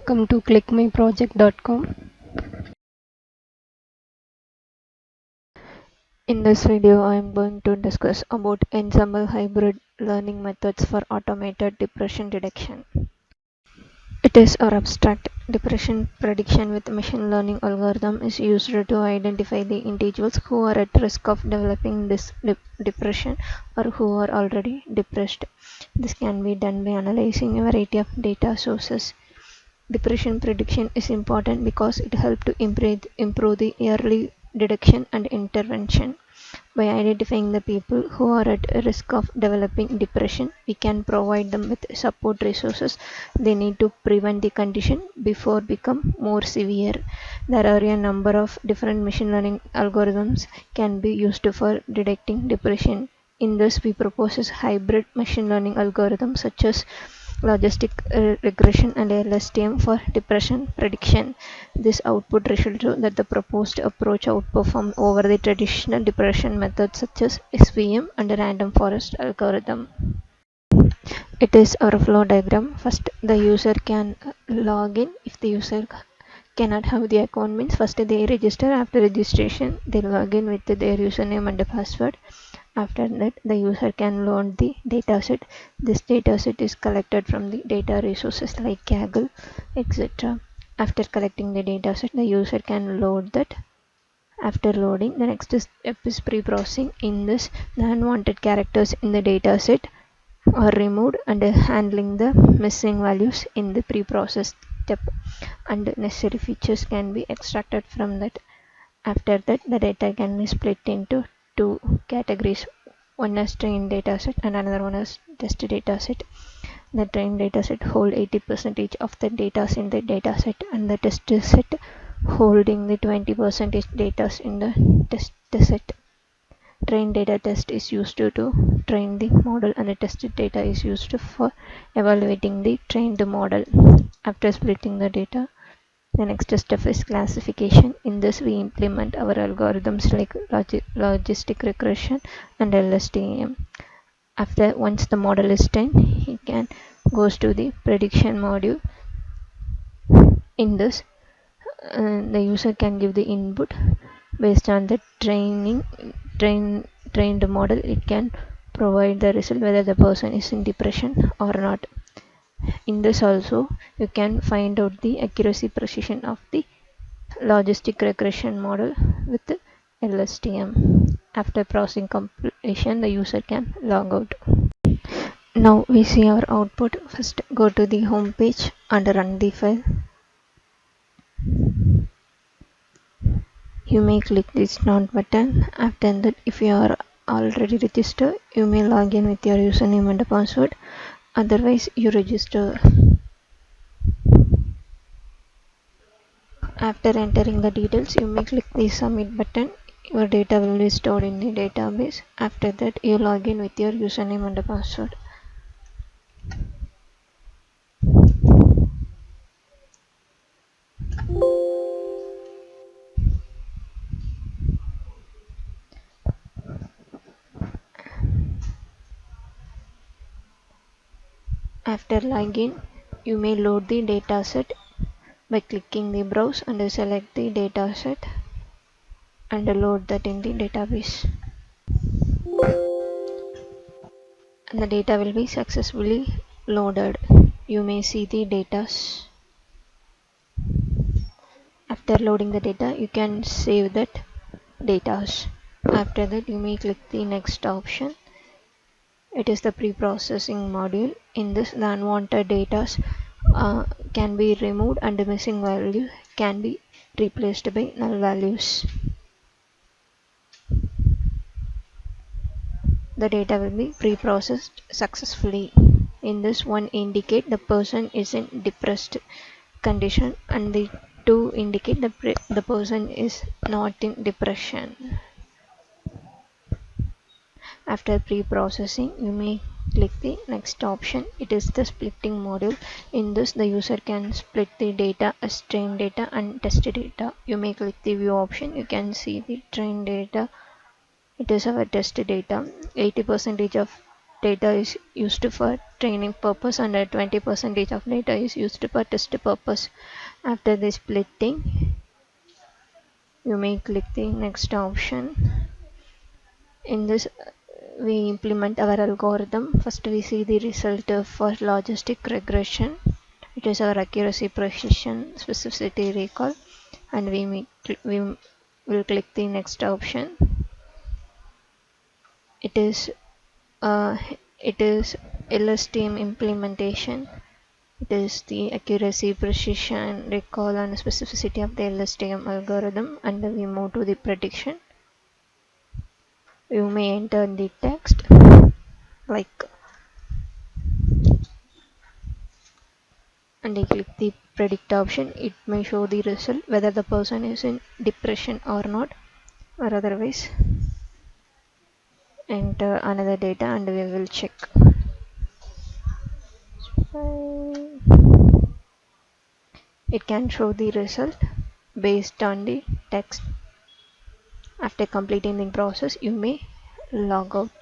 Welcome to ClickMyProject.com. In this video, I am going to discuss about Ensemble hybrid learning methods for automated depression detection. It is our abstract depression prediction with machine learning algorithm is used to identify the individuals who are at risk of developing this depression or who are already depressed. This can be done by analyzing a variety of data sources. Depression prediction is important because it helps to improve the early detection and intervention. By identifying the people who are at risk of developing depression, we can provide them with support resources they need to prevent the condition before become more severe. There are a number of different machine learning algorithms can be used for detecting depression. In this, we propose hybrid machine learning algorithms such as logistic regression and LSTM for depression prediction. This output results that the proposed approach outperforms over the traditional depression methods such as SVM and random forest algorithm. It is our flow diagram. First, the user can log in. If the user cannot have the account, means first they register. After registration, they log in with their username and password. After that, the user can load the dataset. This dataset is collected from the data resources like Kaggle, etc. After collecting the dataset, the user can load that. After loading, the next step is pre-processing. In this, the unwanted characters in the dataset are removed and handling the missing values in the pre-process step, and necessary features can be extracted from that. After that, the data can be split into two categories. One is trained dataset and another one is test dataset. The trained dataset hold 80% of the data in the dataset, and the test set holding the 20% data in the test set. Trained data test is used to train the model, and the tested data is used for evaluating the trained model. After splitting the data, the next step is classification. In this, we implement our algorithms like logistic regression and LSTM. Once the model is trained, he can goes to the prediction module. In this, the user can give the input based on the trained model. It can provide the result whether the person is in depression or not. In this also, you can find out the accuracy precision of the logistic regression model with LSTM. After processing completion, the user can log out. Now we see our output. First, go to the home page and run the file. You may click the start button. After that, if you are already registered, you may log in with your username and password. Otherwise, you register. After entering the details, you may click the submit button. Your data will be stored in the database. After that, you log in with your username and password. After login, you may load the dataset by clicking the browse and select the dataset and load that in the database. And the data will be successfully loaded. You may see the data. After loading the data, you can save that data. After that, you may click the next option. It is the pre-processing module. In this, the unwanted data can be removed and the missing value can be replaced by null values. The data will be pre-processed successfully. In this, one indicate the person is in depressed condition, and the two indicate the person is not in depression. After pre-processing, you may click the next option. It is the splitting module. In this, the user can split the data as trained data and tested data. You may click the view option. You can see the trained data. It is our test data. 80% of data is used for training purpose and 20% of data is used for test purpose. After the splitting, you may click the next option. In this, we implement our algorithm. First, we see the result for logistic regression. It is our accuracy, precision, specificity, recall, and we will click the next option. It is uh, it is LSTM implementation. It is the accuracy, precision, recall, and specificity of the LSTM algorithm, and we move to the prediction. You may enter the text like, and I click the predict option. It may show the result whether the person is in depression or not, or otherwise enter another data and we will check. It can show the result based on the text. After completing the process, you may log out.